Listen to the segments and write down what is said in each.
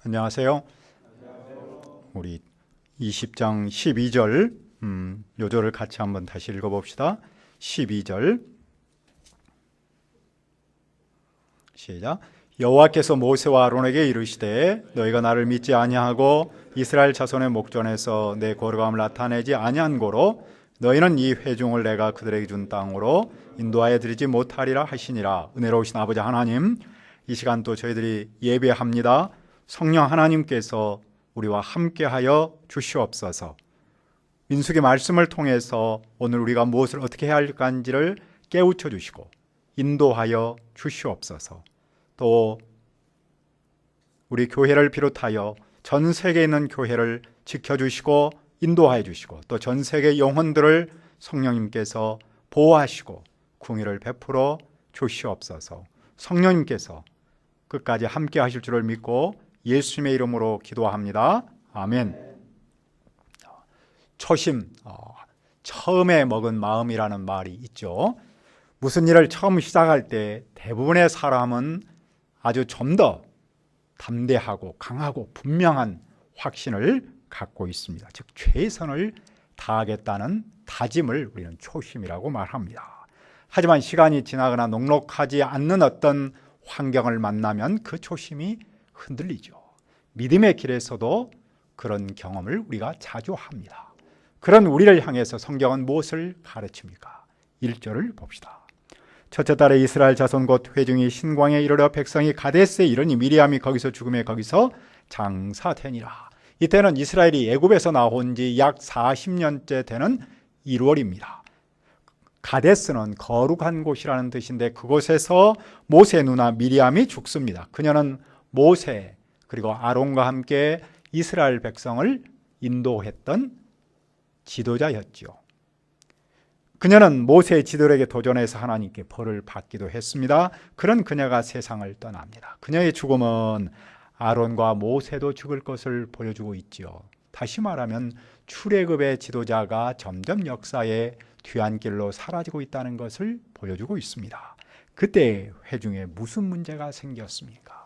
안녕하세요. 우리 20장 12절 요절을 같이 한번 다시 읽어봅시다. 12절 시작. 여호와께서 모세와 아론에게 이르시되 너희가 나를 믿지 아니하고 이스라엘 자손의 목전에서 내 거룩함을 나타내지 아니한 고로 너희는 이 회중을 내가 그들에게 준 땅으로 인도하여 드리지 못하리라 하시니라. 은혜로우신 아버지 하나님, 이 시간 또 저희들이 예배합니다. 성령 하나님께서 우리와 함께하여 주시옵소서. 민수기 말씀을 통해서 오늘 우리가 무엇을 어떻게 해야 할까지를 깨우쳐 주시고 인도하여 주시옵소서. 또 우리 교회를 비롯하여 전 세계에 있는 교회를 지켜주시고 인도하여 주시고 또 전 세계 영혼들을 성령님께서 보호하시고 궁의를 베풀어 주시옵소서. 성령님께서 끝까지 함께 하실 줄을 믿고 예수님의 이름으로 기도합니다. 아멘. 초심, 처음에 먹은 마음이라는 말이 있죠. 무슨 일을 처음 시작할 때 대부분의 사람은 아주 좀 더 담대하고 강하고 분명한 확신을 갖고 있습니다. 즉 최선을 다하겠다는 다짐을 우리는 초심이라고 말합니다. 하지만 시간이 지나거나 녹록하지 않는 어떤 환경을 만나면 그 초심이 흔들리죠. 믿음의 길에서도 그런 경험을 우리가 자주 합니다. 그런 우리를 향해서 성경은 무엇을 가르칩니까? 1절을 봅시다. 첫째 달에 이스라엘 자손 곧 회중이 신광에 이르러 백성이 가데스에 이르니 미리암이 거기서 죽음에 거기서 장사되니라. 이때는 이스라엘이 애굽에서 나온 지 약 40년째 되는 1월입니다. 가데스는 거룩한 곳이라는 뜻인데 그곳에서 모세 누나 미리암이 죽습니다. 그녀는 모세 그리고 아론과 함께 이스라엘 백성을 인도했던 지도자였죠. 그녀는 모세의 지도력에 도전해서 하나님께 벌을 받기도 했습니다. 그런 그녀가 세상을 떠납니다. 그녀의 죽음은 아론과 모세도 죽을 것을 보여주고 있죠. 다시 말하면 출애굽의 지도자가 점점 역사의 뒤안길로 사라지고 있다는 것을 보여주고 있습니다. 그때 회중에 무슨 문제가 생겼습니까?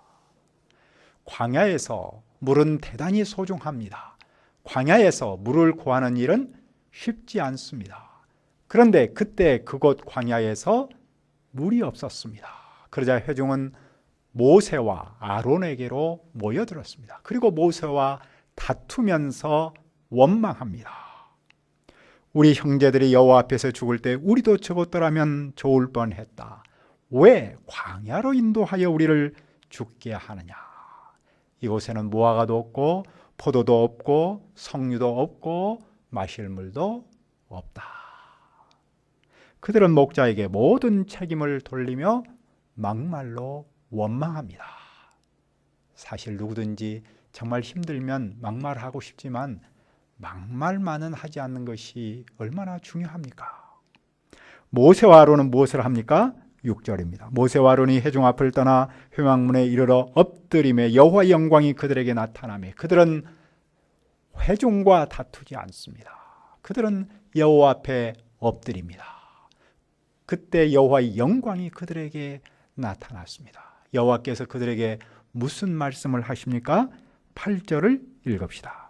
광야에서 물은 대단히 소중합니다. 광야에서 물을 구하는 일은 쉽지 않습니다. 그런데 그때 그곳 광야에서 물이 없었습니다. 그러자 회중은 모세와 아론에게로 모여들었습니다. 그리고 모세와 다투면서 원망합니다. 우리 형제들이 여호와 앞에서 죽을 때 우리도 저것더라면 좋을 뻔했다. 왜 광야로 인도하여 우리를 죽게 하느냐? 이곳에는 무화과도 없고 포도도 없고 석류도 없고 마실 물도 없다. 그들은 목자에게 모든 책임을 돌리며 막말로 원망합니다. 사실 누구든지 정말 힘들면 막말하고 싶지만 막말만은 하지 않는 것이 얼마나 중요합니까? 모세와 아론은 무엇을 합니까? 6절입니다. 모세와 아론이 회중 앞을 떠나 회막문에 이르러 엎드리매 여호와의 영광이 그들에게 나타나매 그들은 회중과 다투지 않습니다. 그들은 여호와 앞에 엎드립니다. 그때 여호와의 영광이 그들에게 나타났습니다. 여호와께서 그들에게 무슨 말씀을 하십니까? 8절을 읽읍시다.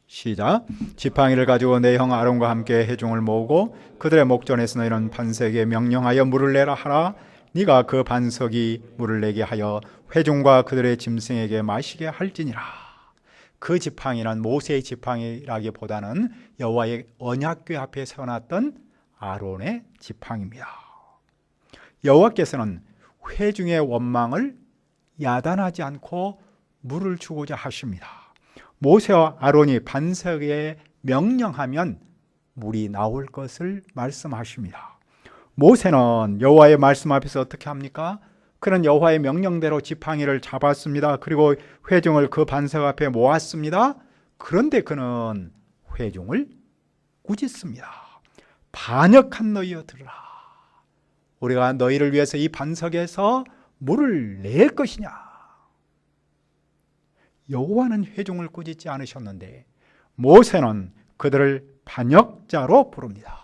시작. 지팡이를 가지고 내 형 아론과 함께 회중을 모으고 그들의 목전에서 너희는 반석에 명령하여 물을 내라 하라. 네가 그 반석이 물을 내게 하여 회중과 그들의 짐승에게 마시게 할지니라. 그 지팡이는 모세의 지팡이라기보다는 여호와의 언약궤 앞에 세워놨던 아론의 지팡이입니다. 여호와께서는 회중의 원망을 야단하지 않고 물을 주고자 하십니다. 모세와 아론이 반석에 명령하면 물이 나올 것을 말씀하십니다. 모세는 여호와의 말씀 앞에서 어떻게 합니까? 그는 여호와의 명령대로 지팡이를 잡았습니다. 그리고 회중을 그 반석 앞에 모았습니다. 그런데 그는 회중을 꾸짖습니다. 반역한 너희여 들으라. 우리가 너희를 위해서 이 반석에서 물을 낼 것이냐? 여호와는 회중을 꾸짖지 않으셨는데 모세는 그들을 반역자로 부릅니다.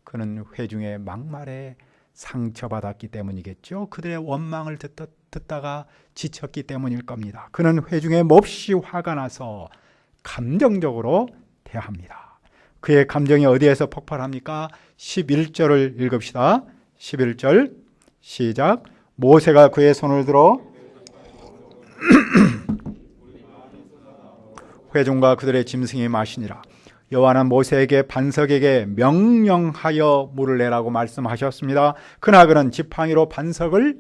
그는 회중의 막말에 상처받았기 때문이겠죠. 그들의 원망을 듣다가 지쳤기 때문일 겁니다. 그는 회중에 몹시 화가 나서 감정적으로 대합니다. 그의 감정이 어디에서 폭발합니까? 11절을 읽읍시다. 11절 시작. 모세가 그의 손을 들어 회중과 그들의 짐승이 마시니라. 여호와는 모세에게 반석에게 명령하여 물을 내라고 말씀하셨습니다. 그러나 그는 지팡이로 반석을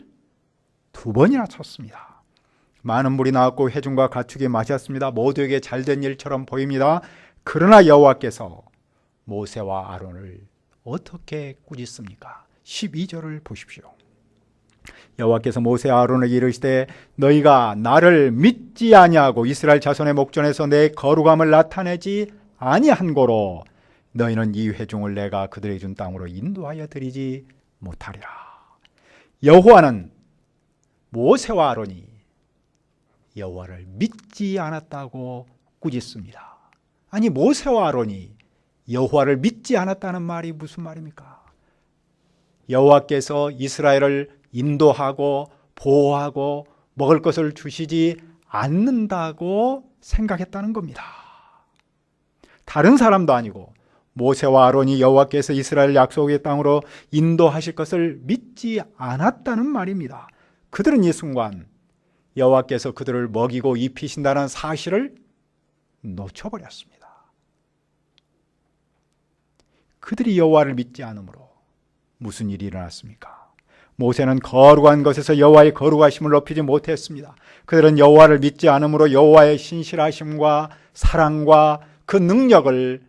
2번이나 쳤습니다. 많은 물이 나왔고 회중과 가축이 마셨습니다. 모두에게 잘된 일처럼 보입니다. 그러나 여호와께서 모세와 아론을 어떻게 꾸짖습니까? 12절을 보십시오. 여호와께서 모세와 아론에게 이르시되 너희가 나를 믿지 아니하고 이스라엘 자손의 목전에서 내 거룩함을 나타내지 아니한 고로 너희는 이 회중을 내가 그들에게 준 땅으로 인도하여 드리지 못하리라. 여호와는 모세와 아론이 여호와를 믿지 않았다고 꾸짖습니다. 아니, 모세와 아론이 여호와를 믿지 않았다는 말이 무슨 말입니까? 여호와께서 이스라엘을 인도하고 보호하고 먹을 것을 주시지 않는다고 생각했다는 겁니다. 다른 사람도 아니고 모세와 아론이 여호와께서 이스라엘 약속의 땅으로 인도하실 것을 믿지 않았다는 말입니다. 그들은 이 순간 여호와께서 그들을 먹이고 입히신다는 사실을 놓쳐버렸습니다. 그들이 여호와를 믿지 않으므로 무슨 일이 일어났습니까? 모세는 거룩한 것에서 여호와의 거룩하심을 높이지 못했습니다. 그들은 여호와를 믿지 않으므로 여호와의 신실하심과 사랑과 그 능력을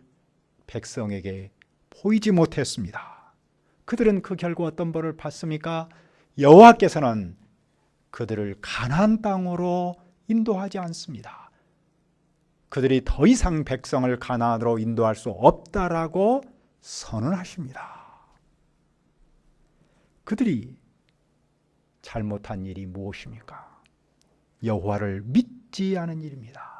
백성에게 보이지 못했습니다. 그들은 그 결과 어떤 벌을 받습니까? 여호와께서는 그들을 가나안 땅으로 인도하지 않습니다. 그들이 더 이상 백성을 가나안으로 인도할 수 없다라고 선언하십니다. 그들이 잘못한 일이 무엇입니까? 여호와를 믿지 않은 일입니다.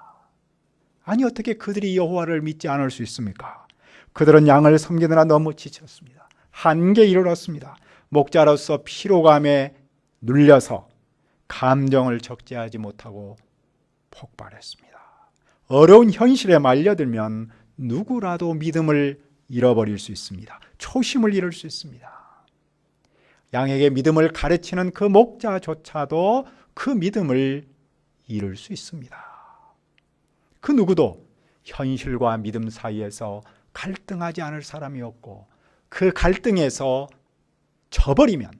아니, 어떻게 그들이 여호와를 믿지 않을 수 있습니까? 그들은 양을 섬기느라 너무 지쳤습니다. 한계에 이르렀습니다. 목자로서 피로감에 눌려서 감정을 적재하지 못하고 폭발했습니다. 어려운 현실에 말려들면 누구라도 믿음을 잃어버릴 수 있습니다. 초심을 잃을 수 있습니다. 양에게 믿음을 가르치는 그 목자조차도 그 믿음을 잃을 수 있습니다. 그 누구도 현실과 믿음 사이에서 갈등하지 않을 사람이 없고 그 갈등에서 져버리면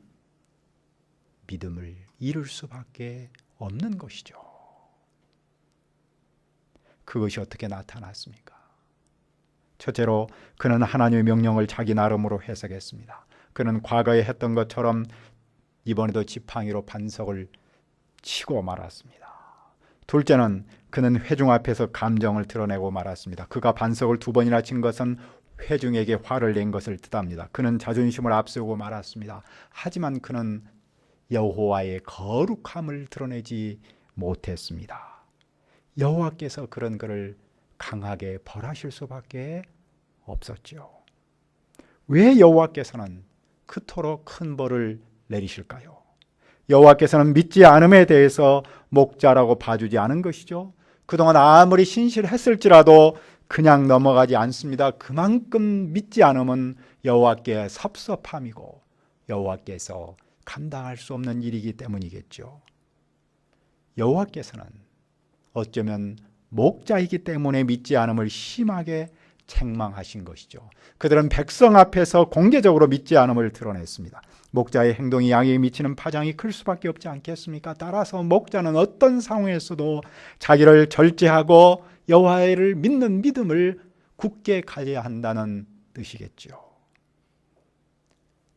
믿음을 잃을 수밖에 없는 것이죠. 그것이 어떻게 나타났습니까? 첫째로 그는 하나님의 명령을 자기 나름으로 해석했습니다. 그는 과거에 했던 것처럼 이번에도 지팡이로 반석을 치고 말았습니다. 둘째는 그는 회중 앞에서 감정을 드러내고 말았습니다. 그가 반석을 2번이나 친 것은 회중에게 화를 낸 것을 뜻합니다. 그는 자존심을 앞세우고 말았습니다. 하지만 그는 여호와의 거룩함을 드러내지 못했습니다. 여호와께서 그런 그를 강하게 벌하실 수밖에 없었죠. 왜 여호와께서는 그토록 큰 벌을 내리실까요? 여호와께서는 믿지 않음에 대해서 목자라고 봐주지 않은 것이죠. 그동안 아무리 신실했을지라도 그냥 넘어가지 않습니다. 그만큼 믿지 않으면 여호와께 섭섭함이고 여호와께서 감당할 수 없는 일이기 때문이겠죠. 여호와께서는 어쩌면 목자이기 때문에 믿지 않음을 심하게 책망하신 것이죠. 그들은 백성 앞에서 공개적으로 믿지 않음을 드러냈습니다. 목자의 행동이 양에게 미치는 파장이 클 수밖에 없지 않겠습니까? 따라서 목자는 어떤 상황에서도 자기를 절제하고 여호와를 믿는 믿음을 굳게 가져야 한다는 뜻이겠죠.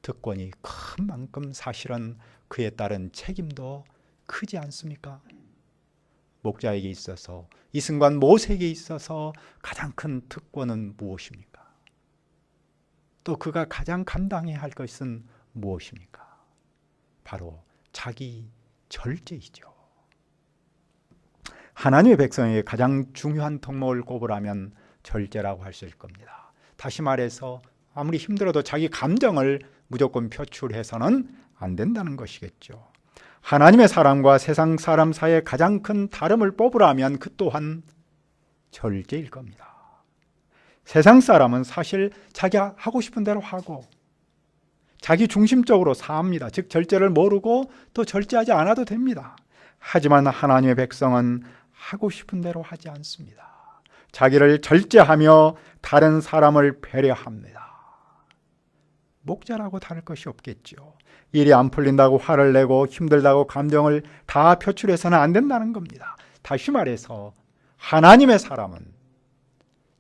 특권이 큰 만큼 사실은 그에 따른 책임도 크지 않습니까? 목자에게 있어서, 이 순간 모세에게 있어서 가장 큰 특권은 무엇입니까? 또 그가 가장 감당해야 할 것은 무엇입니까? 바로 자기 절제이죠. 하나님의 백성에게 가장 중요한 덕목을 꼽으라면 절제라고 할 수 있을 겁니다. 다시 말해서 아무리 힘들어도 자기 감정을 무조건 표출해서는 안 된다는 것이겠죠. 하나님의 사람과 세상 사람 사이에 가장 큰 다름을 뽑으라면 그 또한 절제일 겁니다. 세상 사람은 사실 자기가 하고 싶은 대로 하고 자기 중심적으로 삽니다. 즉 절제를 모르고 또 절제하지 않아도 됩니다. 하지만 하나님의 백성은 하고 싶은 대로 하지 않습니다. 자기를 절제하며 다른 사람을 배려합니다. 목자라고 다를 것이 없겠죠. 일이 안 풀린다고 화를 내고 힘들다고 감정을 다 표출해서는 안 된다는 겁니다. 다시 말해서 하나님의 사람은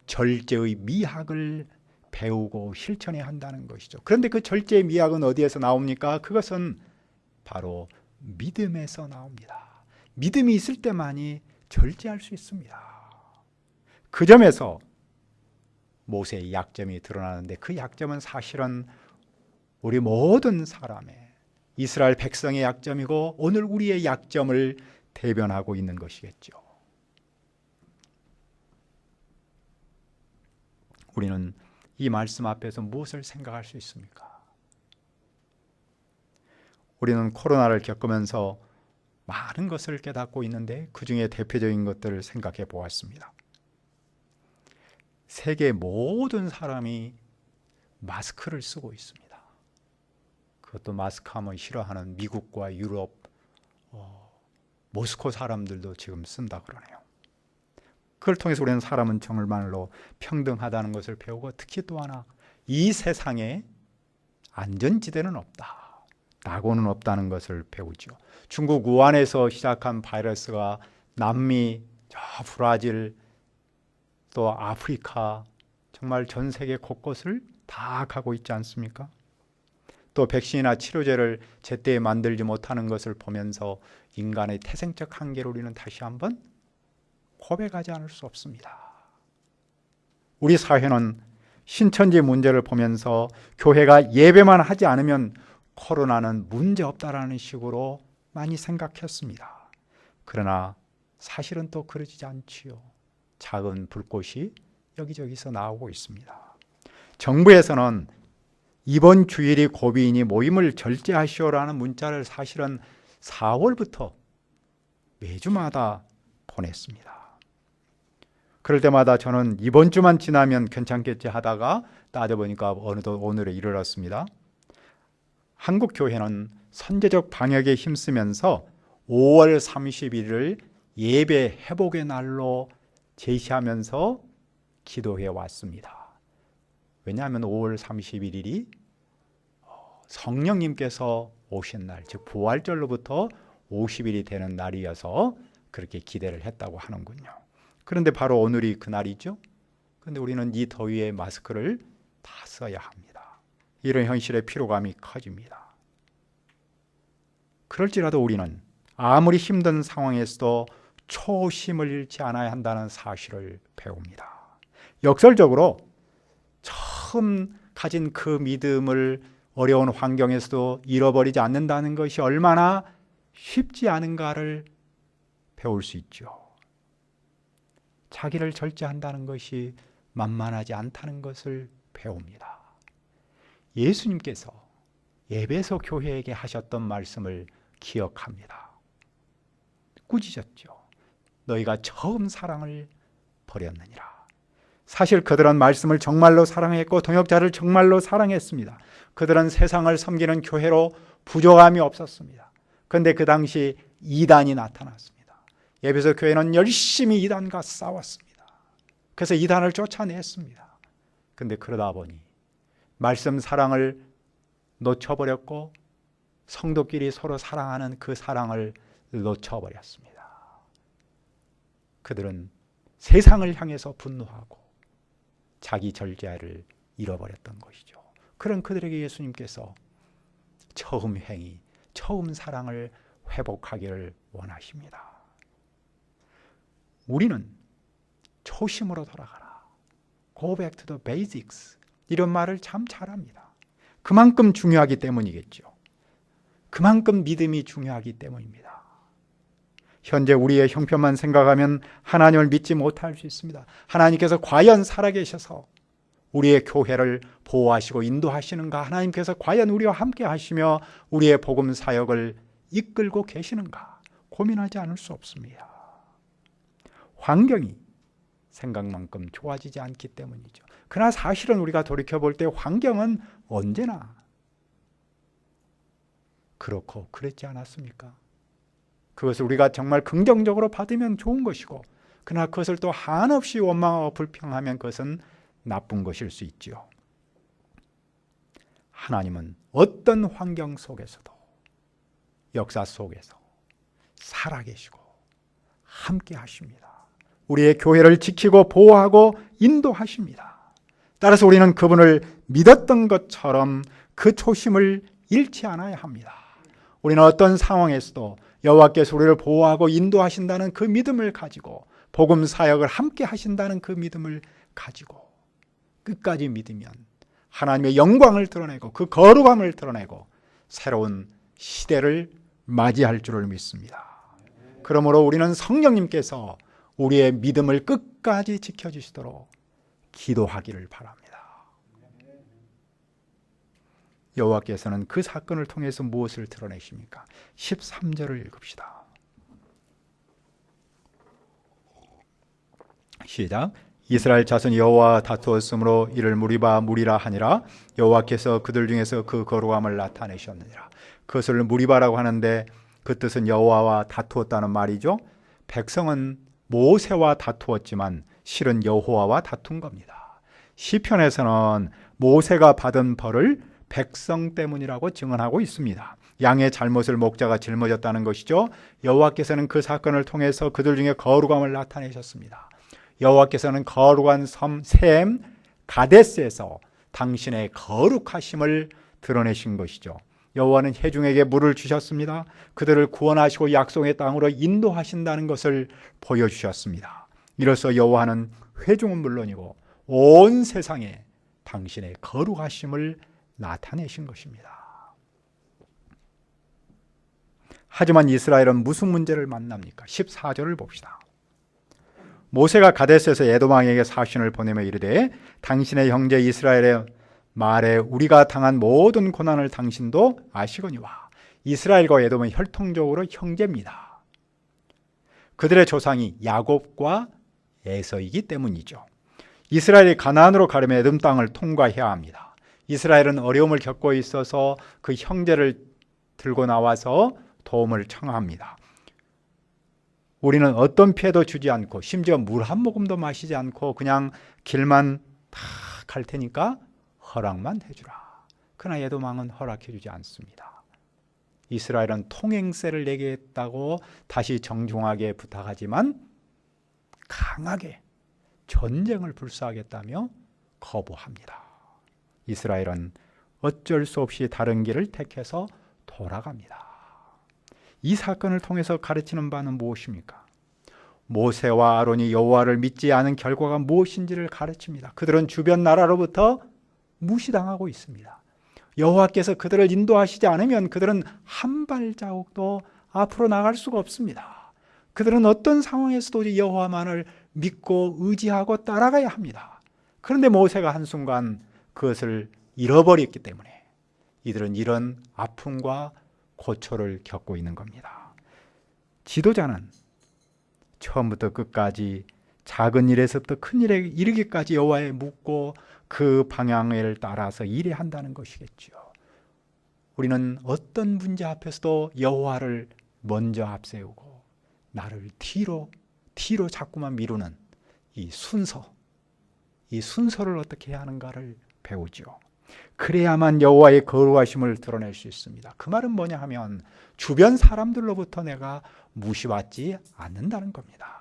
절제의 미학을 배우고 실천해야 한다는 것이죠. 그런데 그 절제의 미학은 어디에서 나옵니까? 그것은 바로 믿음에서 나옵니다. 믿음이 있을 때만이 절제할 수 있습니다. 그 점에서 모세의 약점이 드러나는데 그 약점은 사실은 우리 모든 사람의 이스라엘 백성의 약점이고 오늘 우리의 약점을 대변하고 있는 것이겠죠. 우리는 이 말씀 앞에서 무엇을 생각할 수 있습니까? 우리는 코로나를 겪으면서 많은 것을 깨닫고 있는데 그 중에 대표적인 것들을 생각해 보았습니다. 세계 모든 사람이 마스크를 쓰고 있습니다. 그것도 마스크 하면 싫어하는 미국과 유럽, 모스코 사람들도 지금 쓴다 그러네요. 그걸 통해서 우리는 사람은 정말로 평등하다는 것을 배우고 특히 또 하나 이 세상에 안전지대는 없다. 낙오는 없다는 것을 배우죠. 중국 우한에서 시작한 바이러스가 남미, 저 브라질, 또 아프리카 정말 전 세계 곳곳을 다 가고 있지 않습니까? 또 백신이나 치료제를 제때 만들지 못하는 것을 보면서 인간의 태생적 한계를 우리는 다시 한번 고백하지 않을 수 없습니다. 우리 사회는 신천지 문제를 보면서 교회가 예배만 하지 않으면 코로나는 문제없다라는 식으로 많이 생각했습니다. 그러나 사실은 또 그러지 않지요. 작은 불꽃이 여기저기서 나오고 있습니다. 정부에서는 이번 주일이 고비이니 모임을 절제하시오라는 문자를 사실은 4월부터 매주마다 보냈습니다. 그럴 때마다 저는 이번 주만 지나면 괜찮겠지 하다가 따져보니까 어느덧 오늘에 이르렀습니다. 한국 교회는 선제적 방역에 힘쓰면서 5월 30일을 예배 회복의 날로 제시하면서 기도해 왔습니다. 왜냐하면 5월 31일이 성령님께서 오신 날, 즉 부활절로부터 50일이 되는 날이어서 그렇게 기대를 했다고 하는군요. 그런데 바로 오늘이 그날이죠. 그런데 우리는 이 더위에 마스크를 다 써야 합니다. 이런 현실의 피로감이 커집니다. 그럴지라도 우리는 아무리 힘든 상황에서도 초심을 잃지 않아야 한다는 사실을 배웁니다. 역설적으로 처음 가진 그 믿음을 어려운 환경에서도 잃어버리지 않는다는 것이 얼마나 쉽지 않은가를 배울 수 있죠. 자기를 절제한다는 것이 만만하지 않다는 것을 배웁니다. 예수님께서 에베소 교회에게 하셨던 말씀을 기억합니다. 꾸짖었죠. 너희가 처음 사랑을 버렸느니라. 사실 그들은 말씀을 정말로 사랑했고 동역자를 정말로 사랑했습니다. 그들은 세상을 섬기는 교회로 부족함이 없었습니다. 그런데 그 당시 이단이 나타났습니다. 에베소 교회는 열심히 이단과 싸웠습니다. 그래서 이단을 쫓아냈습니다. 그런데 그러다 보니 말씀 사랑을 놓쳐버렸고 성도끼리 서로 사랑하는 그 사랑을 놓쳐버렸습니다. 그들은 세상을 향해서 분노하고 자기 절제를 잃어버렸던 것이죠. 그런 그들에게 예수님께서 처음 행위, 처음 사랑을 회복하기를 원하십니다. 우리는 초심으로 돌아가라. Go back to the basics. 이런 말을 참 잘합니다. 그만큼 중요하기 때문이겠죠. 그만큼 믿음이 중요하기 때문입니다. 현재 우리의 형편만 생각하면 하나님을 믿지 못할 수 있습니다. 하나님께서 과연 살아계셔서 우리의 교회를 보호하시고 인도하시는가? 하나님께서 과연 우리와 함께 하시며 우리의 복음 사역을 이끌고 계시는가? 고민하지 않을 수 없습니다. 환경이 생각만큼 좋아지지 않기 때문이죠. 그러나 사실은 우리가 돌이켜볼 때 환경은 언제나 그렇고 그랬지 않았습니까? 그것을 우리가 정말 긍정적으로 받으면 좋은 것이고, 그러나 그것을 또 한없이 원망하고 불평하면 그것은 나쁜 것일 수 있지요. 하나님은 어떤 환경 속에서도, 역사 속에서 살아계시고 함께 하십니다. 우리의 교회를 지키고 보호하고 인도하십니다. 따라서 우리는 그분을 믿었던 것처럼 그 초심을 잃지 않아야 합니다. 우리는 어떤 상황에서도 여호와께서 우리를 보호하고 인도하신다는 그 믿음을 가지고, 복음 사역을 함께 하신다는 그 믿음을 가지고 끝까지 믿으면 하나님의 영광을 드러내고 그 거룩함을 드러내고 새로운 시대를 맞이할 줄을 믿습니다. 그러므로 우리는 성령님께서 우리의 믿음을 끝까지 지켜주시도록 기도하기를 바랍니다. 여호와께서는 그 사건을 통해서 무엇을 드러내십니까? 13절을 읽읍시다. 시작. 이스라엘 자손이 여호와와 다투었으므로 이를 무리바 무리라 하니라. 여호와께서 그들 중에서 그 거룩함을 나타내셨느니라. 그것을 무리바라고 하는데 그 뜻은 여호와와 다투었다는 말이죠. 백성은 모세와 다투었지만 실은 여호와와 다툰 겁니다. 시편에서는 모세가 받은 벌을 백성 때문이라고 증언하고 있습니다. 양의 잘못을 목자가 짊어졌다는 것이죠. 여호와께서는 그 사건을 통해서 그들 중에 거룩함을 나타내셨습니다. 여호와께서는 거룩한 섬 셈 가데스에서 당신의 거룩하심을 드러내신 것이죠. 여호와는 회중에게 물을 주셨습니다. 그들을 구원하시고 약속의 땅으로 인도하신다는 것을 보여주셨습니다. 이로써 여호와는 회중은 물론이고 온 세상에 당신의 거룩하심을 나타내신 것입니다. 하지만 이스라엘은 무슨 문제를 만납니까? 14절을 봅시다. 모세가 가데스에서 에돔 왕에게 사신을 보내며 이르되 당신의 형제 이스라엘의 말에 우리가 당한 모든 고난을 당신도 아시거니와. 이스라엘과 에돔은 혈통적으로 형제입니다. 그들의 조상이 야곱과 에서이기 때문이죠. 이스라엘이 가나안으로 가려면 에돔 땅을 통과해야 합니다. 이스라엘은 어려움을 겪고 있어서 그 형제를 들고 나와서 도움을 청합니다. 우리는 어떤 피해도 주지 않고 심지어 물 한 모금도 마시지 않고 그냥 길만 다 갈 테니까 허락만 해주라. 그러나 에돔 왕은 허락해 주지 않습니다. 이스라엘은 통행세를 내게 했다고 다시 정중하게 부탁하지만 강하게 전쟁을 불사하겠다며 거부합니다. 이스라엘은 어쩔 수 없이 다른 길을 택해서 돌아갑니다. 이 사건을 통해서 가르치는 바는 무엇입니까? 모세와 아론이 여호와를 믿지 않은 결과가 무엇인지를 가르칩니다. 그들은 주변 나라로부터 무시당하고 있습니다. 여호와께서 그들을 인도하시지 않으면 그들은 한 발자국도 앞으로 나갈 수가 없습니다. 그들은 어떤 상황에서도 여호와만을 믿고 의지하고 따라가야 합니다. 그런데 모세가 한순간 그것을 잃어버렸기 때문에 이들은 이런 아픔과 고초를 겪고 있는 겁니다. 지도자는 처음부터 끝까지 작은 일에서부터 큰 일에 이르기까지 여호와에 묻고 그 방향을 따라서 일해야 한다는 것이겠죠. 우리는 어떤 문제 앞에서도 여호와를 먼저 앞세우고 나를 뒤로 자꾸만 미루는 이 순서를 어떻게 해야 하는가를 배우죠. 그래야만 여호와의 거룩하심을 드러낼 수 있습니다. 그 말은 뭐냐 하면 주변 사람들로부터 내가 무시받지 않는다는 겁니다.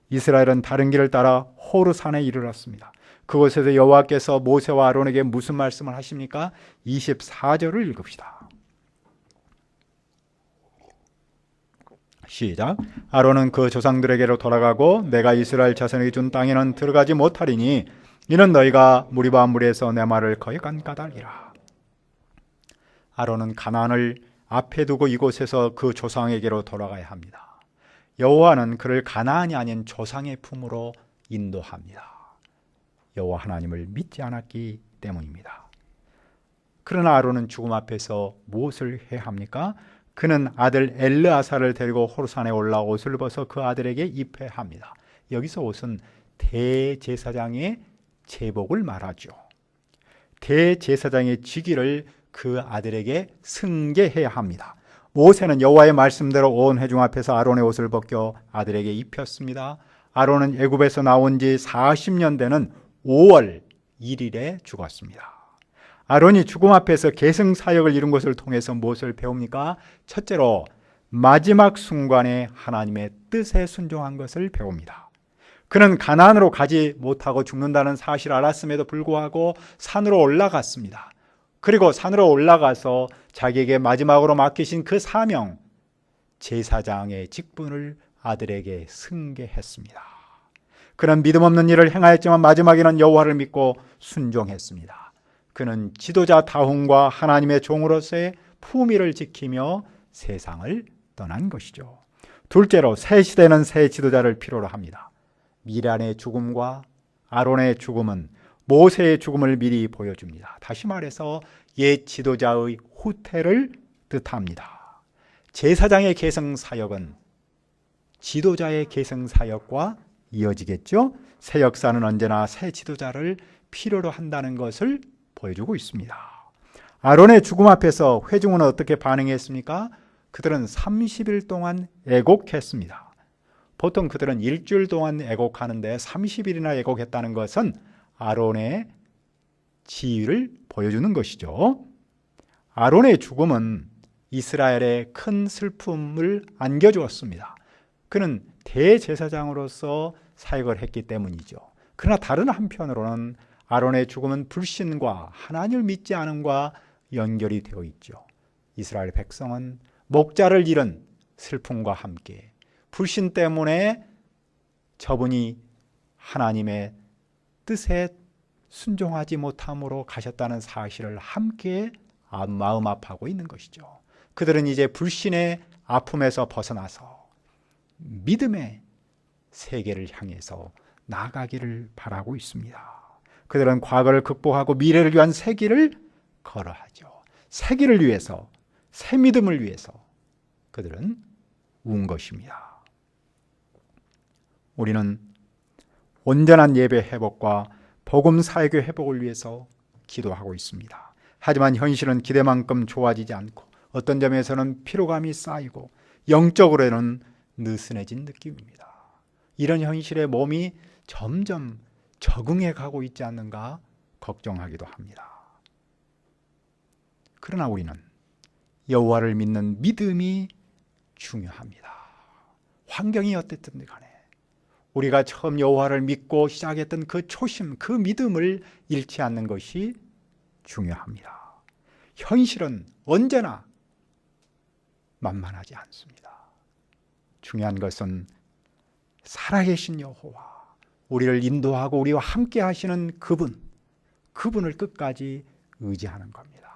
이스라엘은 다른 길을 따라 호르산에 이르렀습니다. 그곳에서 여호와께서 모세와 아론에게 무슨 말씀을 하십니까? 24절을 읽읍시다. 시작. 아론은 그 조상들에게로 돌아가고 내가 이스라엘 자손에게 준 땅에는 들어가지 못하리니 이는 너희가 무리바 물에서 내 말을 거역한 까닭이라. 아론은 가나안을 앞에 두고 이곳에서 그 조상에게로 돌아가야 합니다. 여호와는 그를 가나안이 아닌 조상의 품으로 인도합니다. 여호와 하나님을 믿지 않았기 때문입니다. 그러나 아론은 죽음 앞에서 무엇을 해야 합니까? 그는 아들 엘르아사를 데리고 호르산에 올라 옷을 벗어 그 아들에게 입혀합니다. 여기서 옷은 대제사장의 제복을 말하죠. 대제사장의 직위를 그 아들에게 승계해야 합니다. 모세는 여호와의 말씀대로 온 회중 앞에서 아론의 옷을 벗겨 아들에게 입혔습니다. 아론은 애굽에서 나온 지 40년 되는 5월 1일에 죽었습니다. 아론이 죽음 앞에서 계승 사역을 이룬 것을 통해서 무엇을 배웁니까? 첫째로 마지막 순간에 하나님의 뜻에 순종한 것을 배웁니다. 그는 가나안으로 가지 못하고 죽는다는 사실을 알았음에도 불구하고 산으로 올라갔습니다. 그리고 산으로 올라가서 자기에게 마지막으로 맡기신 그 사명, 제사장의 직분을 아들에게 승계했습니다. 그는 믿음 없는 일을 행하였지만 마지막에는 여호와를 믿고 순종했습니다. 그는 지도자 다윗과 하나님의 종으로서의 품위를 지키며 세상을 떠난 것이죠. 둘째로 새 시대는 새 지도자를 필요로 합니다. 미란의 죽음과 아론의 죽음은 모세의 죽음을 미리 보여줍니다. 다시 말해서 옛 지도자의 후퇴를 뜻합니다. 제사장의 계승 사역은 지도자의 계승 사역과 이어지겠죠. 새 역사는 언제나 새 지도자를 필요로 한다는 것을 보여주고 있습니다. 아론의 죽음 앞에서 회중은 어떻게 반응했습니까? 그들은 30일 동안 애곡했습니다. 보통 그들은 일주일 동안 애곡하는데 30일이나 애곡했다는 것은 아론의 지위를 보여주는 것이죠. 아론의 죽음은 이스라엘에 큰 슬픔을 안겨주었습니다. 그는 대제사장으로서 사역을 했기 때문이죠. 그러나 다른 한편으로는 아론의 죽음은 불신과 하나님을 믿지 않음과 연결이 되어 있죠. 이스라엘 백성은 목자를 잃은 슬픔과 함께 불신 때문에 저분이 하나님의 뜻에 순종하지 못함으로 가셨다는 사실을 함께 마음 아파하고 있는 것이죠. 그들은 이제 불신의 아픔에서 벗어나서 믿음의 세계를 향해서 나아가기를 바라고 있습니다. 그들은 과거를 극복하고 미래를 위한 새 길을 걸어하죠. 새 길을 위해서, 새 믿음을 위해서 그들은 운 것입니다. 우리는 온전한 예배 회복과 복음 사역의 회복을 위해서 기도하고 있습니다. 하지만 현실은 기대만큼 좋아지지 않고 어떤 점에서는 피로감이 쌓이고 영적으로는 느슨해진 느낌입니다. 이런 현실에 몸이 점점 적응해 가고 있지 않는가 걱정하기도 합니다. 그러나 우리는 여호와를 믿는 믿음이 중요합니다. 환경이 어땠든 간에 우리가 처음 여호와를 믿고 시작했던 그 초심, 그 믿음을 잃지 않는 것이 중요합니다. 현실은 언제나 만만하지 않습니다. 중요한 것은 살아계신 여호와, 우리를 인도하고 우리와 함께 하시는 그분을 끝까지 의지하는 겁니다.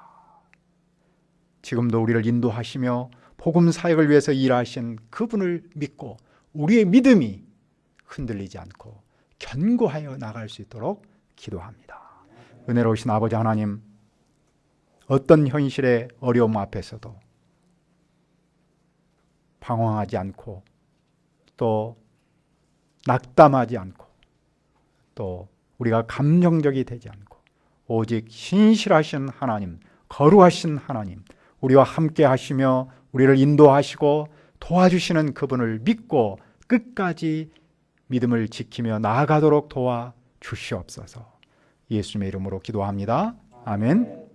지금도 우리를 인도하시며 복음 사역을 위해서 일하신 그분을 믿고 우리의 믿음이 흔들리지 않고 견고하여 나갈 수 있도록 기도합니다. 은혜로우신 아버지 하나님, 어떤 현실의 어려움 앞에서도 방황하지 않고 또 낙담하지 않고 또 우리가 감정적이 되지 않고 오직 신실하신 하나님, 거룩하신 하나님, 우리와 함께 하시며 우리를 인도하시고 도와주시는 그분을 믿고 끝까지 믿음을 지키며 나아가도록 도와주시옵소서. 예수님의 이름으로 기도합니다. 아멘.